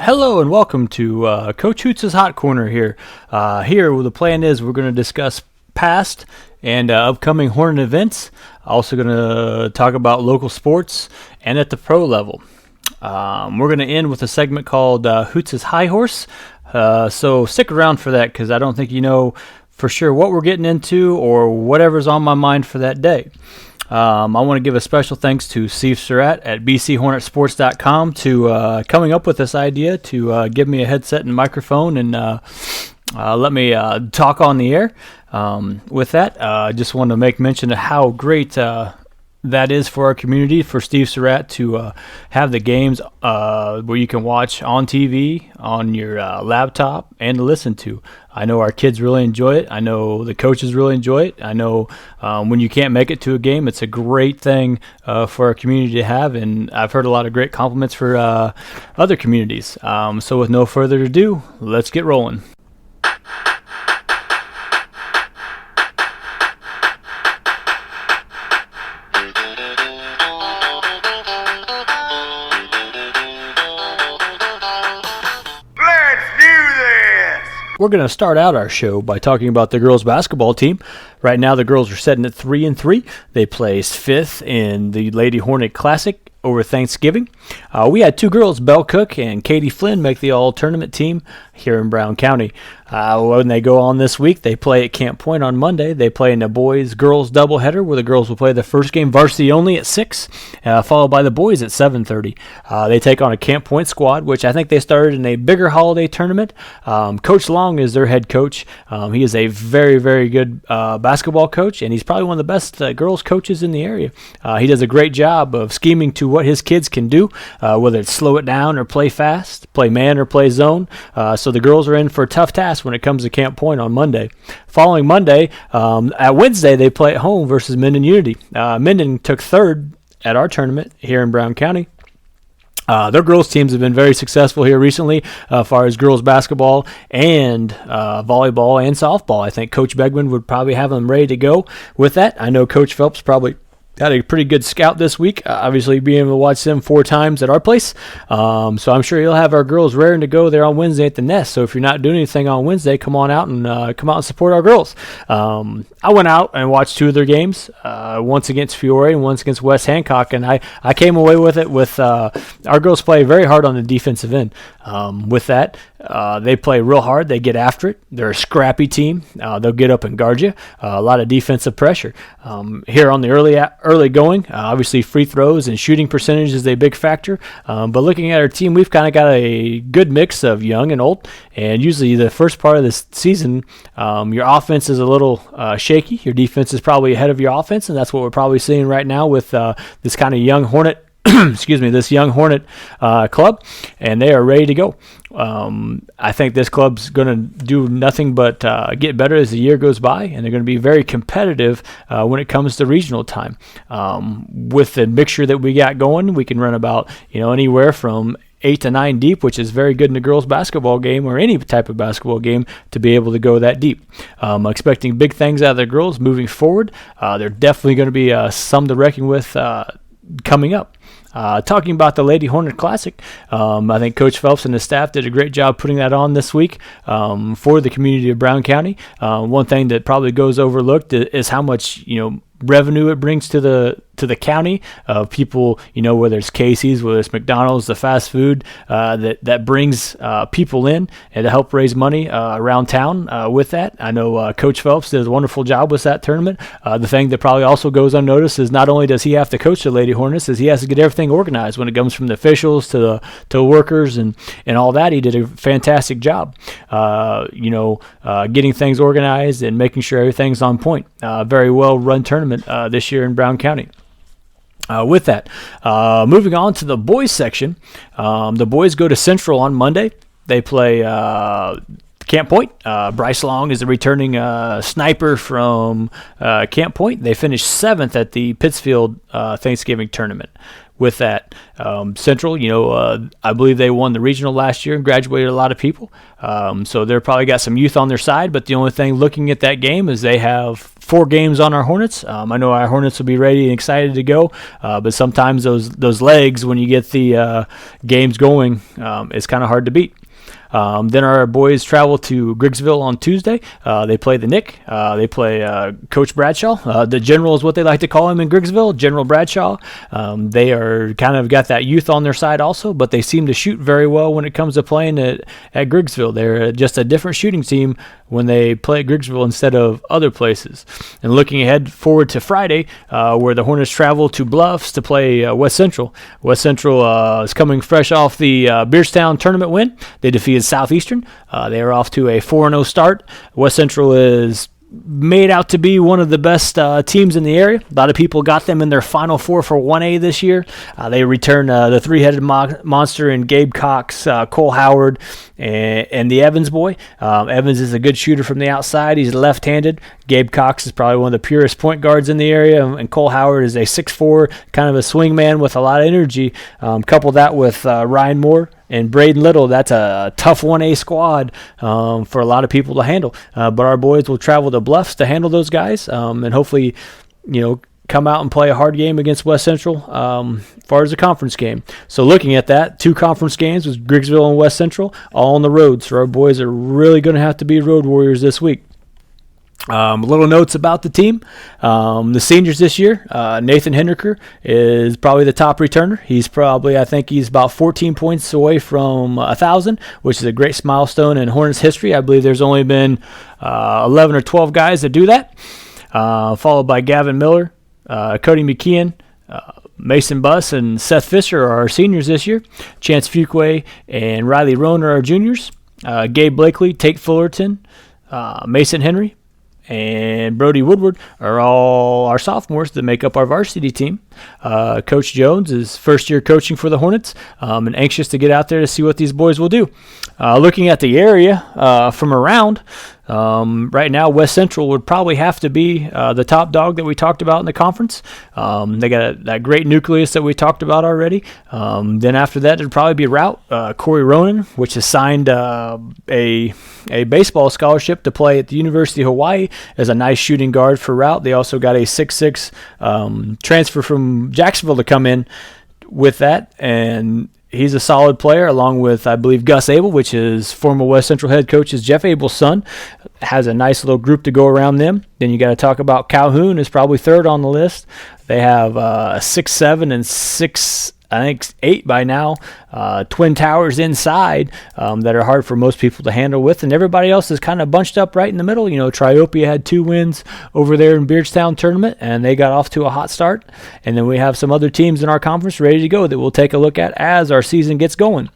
Hello and welcome to Coach Hoots' Hot Corner here. Here, the plan is we're going to discuss past and upcoming Hornet events. Also going to talk about local sports and at the pro level. We're going to end with a segment called Hoots' High Horse. So stick around for that because I don't think you know for sure what we're getting into or whatever's on my mind for that day. I want to give a special thanks to Steve Surratt at BChornetsports.com to coming up with this idea to give me a headset and microphone and let me talk on the air. With that, I just want to make mention of how great that is for our community, for Steve Surratt to have the games where you can watch on TV, on your laptop, and to listen to. I know our kids really enjoy it. I know the coaches really enjoy it. I know when you can't make it to a game, it's a great thing for our community to have, and I've heard a lot of great compliments for other communities. So with no further ado, let's get rolling. We're going to start out our show by talking about the girls basketball team. Right now, the girls are sitting at 3-3. They placed 5th in the Lady Hornet Classic over Thanksgiving. We had 2 girls, Belle Cook and Katie Flynn, make the all-tournament team here in Brown County. When they go on this week, they play at Camp Point on Monday. They play in a boys-girls doubleheader where the girls will play the first game varsity only at 6, followed by the boys at 7:30. They take on a Camp Point squad, which I think they started in a bigger holiday tournament. Coach Long is their head coach. He is a very, very good basketball coach, and he's probably one of the best girls coaches in the area. He does a great job of scheming to what his kids can do, whether it's slow it down or play fast, play man or play zone. So the girls are in for a tough task when it comes to Camp Point on Monday. Following Monday, at Wednesday, they play at home versus Minden Unity. Minden took 3rd at our tournament here in Brown County. Their girls teams have been very successful here recently as far as girls basketball and volleyball and softball. I think Coach Begman would probably have them ready to go with that. I know Coach Phelps probably had a pretty good scout this week, obviously being able to watch them 4 times at our place. So I'm sure he'll have our girls raring to go there on Wednesday at the Nest. So if you're not doing anything on Wednesday, come on out and support our girls. I went out and watched 2 of their games, once against Fiore and once against West Hancock, and I came away with it with our girls play very hard on the defensive end. With that, they play real hard. They get after it. They're a scrappy team. They'll get up and guard you. A lot of defensive pressure. Here on the early going, obviously free throws and shooting percentage is a big factor. But looking at our team, we've kind of got a good mix of young and old. And usually the first part of this season, your offense is a little shaky. Your defense is probably ahead of your offense, and that's what we're probably seeing right now with this kind of young Hornet this young Hornet club, and they are ready to go. I think this club's going to do nothing but get better as the year goes by, and they're going to be very competitive when it comes to regional time. With the mixture that we got going, we can run about anywhere from 8 to 9 deep, which is very good in a girls basketball game or any type of basketball game to be able to go that deep. I'm expecting big things out of the girls moving forward. They're definitely going to be some to reckon with coming up. Talking about the Lady Hornet Classic, I think Coach Phelps and his staff did a great job putting that on this week for the community of Brown County. One thing that probably goes overlooked is how much revenue it brings to the county of people, whether it's Casey's, whether it's McDonald's, the fast food that brings people in and to help raise money around town with that. I know Coach Phelps did a wonderful job with that tournament. The thing that probably also goes unnoticed is not only does he have to coach the Lady Hornets, is he has to get everything organized when it comes from the officials to the workers and all that. He did a fantastic job, getting things organized and making sure everything's on point. Very well run tournament this year in Brown County. With that, moving on to the boys section, the boys go to Central on Monday. They play Camp Point. Bryce Long is the returning sniper from Camp Point. They finished 7th at the Pittsfield Thanksgiving tournament. with that. Central, I believe they won the regional last year and graduated a lot of people. So they're probably got some youth on their side, but the only thing looking at that game is they have 4 games on our Hornets. I know our Hornets will be ready and excited to go, but sometimes those legs, when you get the games going, it's kind of hard to beat. Then our boys travel to Griggsville on Tuesday. They play the Nick. They play Coach Bradshaw. The General is what they like to call him in Griggsville, General Bradshaw. They are kind of got that youth on their side also, but they seem to shoot very well when it comes to playing at Griggsville. They're just a different shooting team when they play at Griggsville instead of other places. And looking ahead forward to Friday, where the Hornets travel to Bluffs to play West Central. West Central is coming fresh off the Beardstown tournament win. They defeated Southeastern. They are off to a 4-0 start. West Central is made out to be one of the best teams in the area. A lot of people got them in their Final Four for 1A this year. They return the three-headed monster in Gabe Cox, Cole Howard, and the Evans boy. Evans is a good shooter from the outside. He's left-handed. Gabe Cox is probably one of the purest point guards in the area, and Cole Howard is a 6'4", kind of a swing man with a lot of energy. Couple that with Ryan Moore and Braden Little. That's a tough 1A squad for a lot of people to handle. But our boys will travel to Bluffs to handle those guys, and hopefully, come out and play a hard game against West Central as far as the conference game. So looking at that, 2 conference games with Griggsville and West Central, all on the road. So our boys are really going to have to be road warriors this week. Little notes about the team. The seniors this year, Nathan Henriker is probably the top returner. I think he's about 14 points away from 1,000, which is a great milestone in Hornets history. I believe there's only been 11 or 12 guys that do that. Followed by Gavin Miller, Cody McKeon, Mason Buss, and Seth Fisher are our seniors this year. Chance Fuquay and Riley Roan are our juniors. Gabe Blakely, Tate Fullerton, Mason Henry, and Brody Woodward are all our sophomores that make up our varsity team. Coach Jones is first year coaching for the Hornets and anxious to get out there to see what these boys will do. Looking at the area from around, right now West Central would probably have to be the top dog that we talked about in the conference. They got that great nucleus that we talked about already. Then after that, it'd probably be Route. Corey Ronan, which has signed a baseball scholarship to play at the University of Hawaii as a nice shooting guard for Route. They also got a 6'6" transfer from Jacksonville to come in with that, and he's a solid player, along with, I believe, Gus Abel, which is former West Central head coach, is Jeff Abel's son. Has a nice little group to go around them. Then you got to talk about Calhoun, is probably third on the list. They have 6'7" and 6'8" by now, twin towers inside that are hard for most people to handle with, and everybody else is kind of bunched up right in the middle. Triopia had 2 wins over there in Beardstown tournament, and they got off to a hot start. And then we have some other teams in our conference ready to go that we'll take a look at as our season gets going.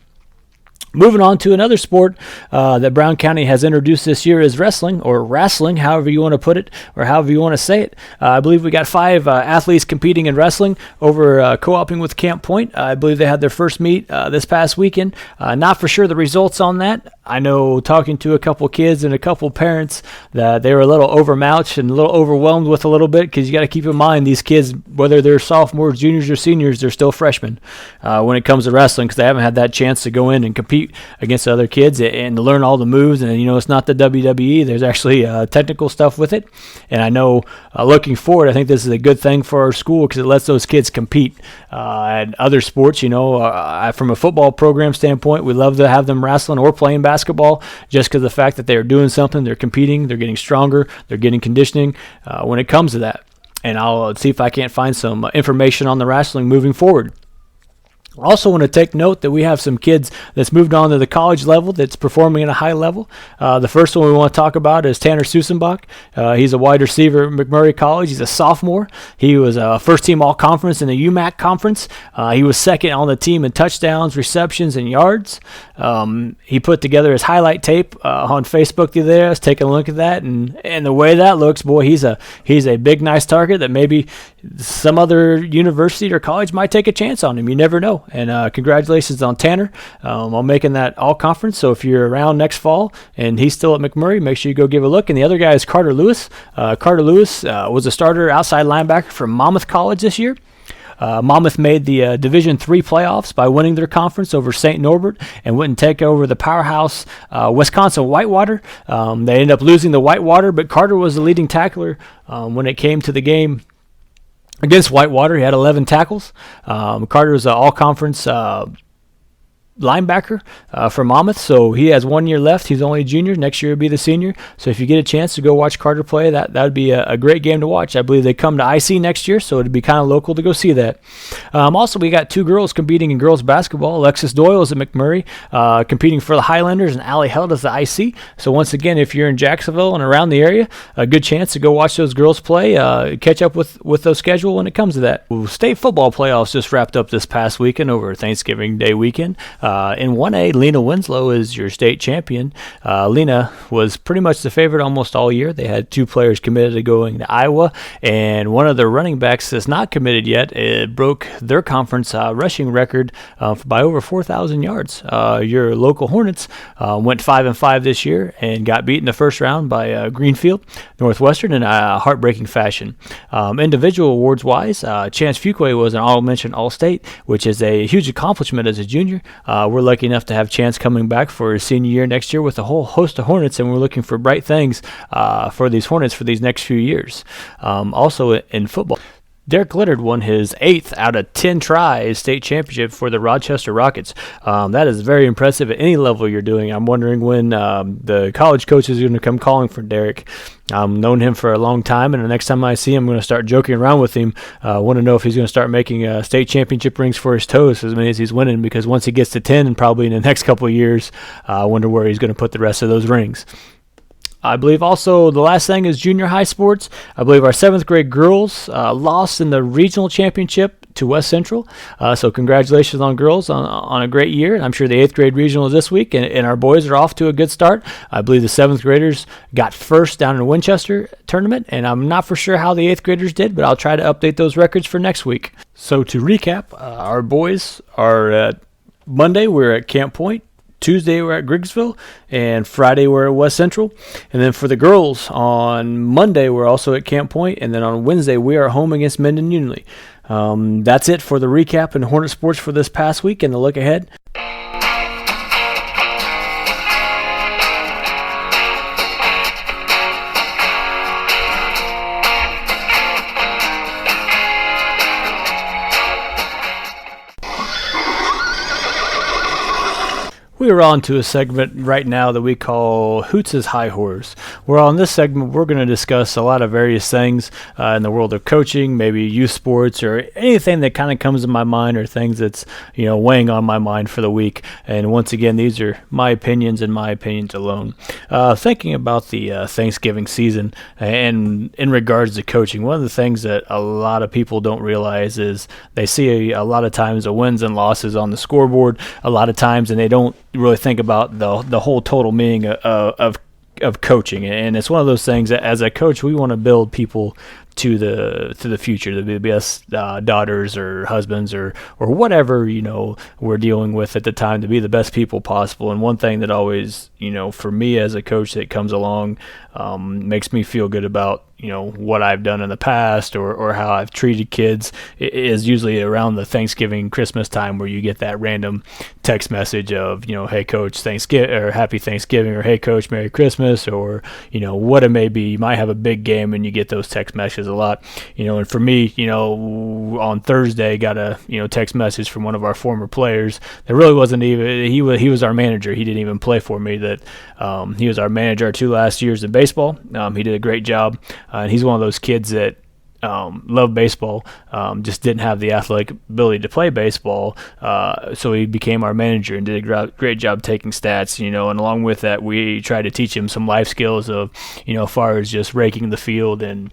Moving on to another sport that Brown County has introduced this year is wrestling, or wrestling, however you want to put it, or however you want to say it. I believe we got 5 athletes competing in wrestling over co-oping with Camp Point. I believe they had their first meet this past weekend. Not for sure the results on that. I know, talking to a couple kids and a couple parents, that they were a little overmatched and a little overwhelmed with a little bit, because you got to keep in mind these kids, whether they're sophomores, juniors, or seniors, they're still freshmen when it comes to wrestling, because they haven't had that chance to go in and compete against other kids and to learn all the moves. And it's not the WWE. There's actually technical stuff with it. And I know, looking forward, I think this is a good thing for our school, because it lets those kids compete at other sports. From a football program standpoint, we love to have them wrestling or playing basketball, just because of the fact that they're doing something, they're competing, they're getting stronger, they're getting conditioning when it comes to that. And I'll see if I can't find some information on the wrestling moving forward. I also want to take note that we have some kids that's moved on to the college level that's performing at a high level. The first one we want to talk about is Tanner Susenbach. He's a wide receiver at McMurray College. He's a sophomore. He was a first-team all-conference in the UMAC conference. He was second on the team in touchdowns, receptions, and yards. He put together his highlight tape on Facebook the other day. I was taking a look at that, and the way that looks, boy, he's a big, nice target that maybe some other university or college might take a chance on him. You never know. And congratulations on Tanner on making that all-conference. So if you're around next fall and he's still at McMurray, make sure you go give a look. And the other guy is Carter Lewis. Carter Lewis was a starter outside linebacker from Monmouth College this year. Monmouth made the Division III playoffs by winning their conference over St. Norbert and went and take over the powerhouse Wisconsin Whitewater. They ended up losing the Whitewater, but Carter was the leading tackler when it came to the game against Whitewater. He had 11 tackles. Carter was an all-conference linebacker for Monmouth, so he has 1 year left. He's only a junior. Next year will be the senior. So if you get a chance to go watch Carter play, that would be a great game to watch. I believe they come to IC next year, so it'd be kind of local to go see that. Also, we got two girls competing in girls basketball. Alexis Doyle is at McMurray, competing for the Highlanders, and Allie Held is the IC. So once again, if you're in Jacksonville and around the area, a good chance to go watch those girls play, catch up with their schedule when it comes to that. State football playoffs just wrapped up this past weekend over Thanksgiving Day weekend. In 1A, Lena Winslow is your state champion. Lena was pretty much the favorite almost all year. They had two players committed to going to Iowa, and one of their running backs that's not committed yet. It broke their conference rushing record by over 4,000 yards. Your local Hornets went 5-5 this year and got beat in the first round by Greenfield Northwestern in a heartbreaking fashion. Individual awards-wise, Chance Fuquay was an all-mention All-State, which is a huge accomplishment as a junior. We're lucky enough to have Chance coming back for his senior year next year with a whole host of Hornets, and we're looking for bright things for these Hornets for these next few years. Also in football, Derek Littard won his 8th out of 10 tries state championship for the Rochester Rockets. That is very impressive at any level you're doing. I'm wondering when the college coaches are going to come calling for Derek. I've known him for a long time, and the next time I see him, I'm going to start joking around with him. I want to know if he's going to start making state championship rings for his toes as many as he's winning, because once he gets to 10, and probably in the next couple of years, I wonder where he's going to put the rest of those rings. I believe also the last thing is junior high sports. I believe our 7th grade girls lost in the regional championship to West Central. So congratulations on girls on a great year. I'm sure the 8th grade regional is this week, and our boys are off to a good start. I believe the 7th graders got first down in the Winchester tournament, and I'm not for sure how the 8th graders did, but I'll try to update those records for next week. So to recap, our boys are at Monday, we're at Camp Point. Tuesday we're at Griggsville, and Friday we're at West Central. And then for the girls, on Monday we're also at Camp Point, and then on Wednesday we are home against Minden Unity. That's it for the recap in Hornet Sports for this past week and the look ahead. We are on to a segment right now that we call Hoots' High Horrors. Where on this segment, we're going to discuss a lot of various things in the world of coaching, maybe youth sports, or anything that kind of comes to my mind, or things that's weighing on my mind for the week. And once again, these are my opinions and my opinions alone. Thinking about the Thanksgiving season and in regards to coaching, one of the things that a lot of people don't realize is they see a lot of times the wins and losses on the scoreboard a lot of times, and they don't really think about the whole total meaning of coaching. And it's one of those things that as a coach, we want to build people to the future, to be the best daughters or husbands or whatever we're dealing with at the time, to be the best people possible. And one thing that always for me as a coach that comes along makes me feel good about what I've done in the past or how I've treated kids is usually around the Thanksgiving, Christmas time, where you get that random text message of, hey coach, Thanksgiving, or happy Thanksgiving, or hey coach, Merry Christmas, or, what it may be. You might have a big game and you get those text messages a lot, and for me, on Thursday, got a, text message from one of our former players that really wasn't even, he was our manager. He didn't even play for me, that he was our manager our 2 last years in baseball. He did a great job. And he's one of those kids that loved baseball, just didn't have the athletic ability to play baseball, so he became our manager and did a great job taking stats, and along with that, we tried to teach him some life skills of, as far as just raking the field and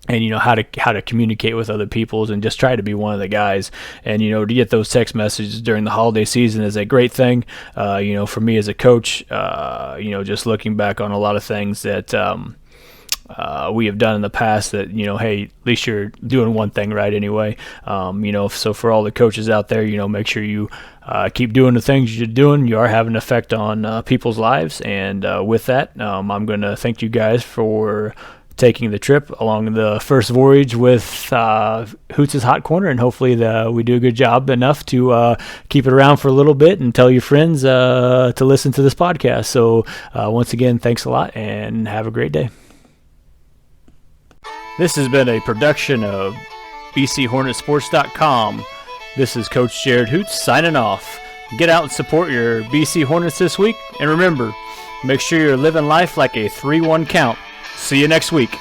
how to communicate with other peoples, and just try to be one of the guys. And to get those text messages during the holiday season is a great thing. For me as a coach, just looking back on a lot of things that we have done in the past, that hey, at least you're doing one thing right anyway. So for all the coaches out there, make sure you keep doing the things you're doing. You are having an effect on people's lives. And with that, I'm going to thank you guys for taking the trip along the first voyage with Hoots' Hot Corner, and hopefully we do a good job enough to keep it around for a little bit and tell your friends to listen to this podcast. So once again, thanks a lot and have a great day. This has been a production of BChornetsports.com. This is Coach Jared Hoots signing off. Get out and support your BC Hornets this week. And remember, make sure you're living life like a 3-1 count. See you next week.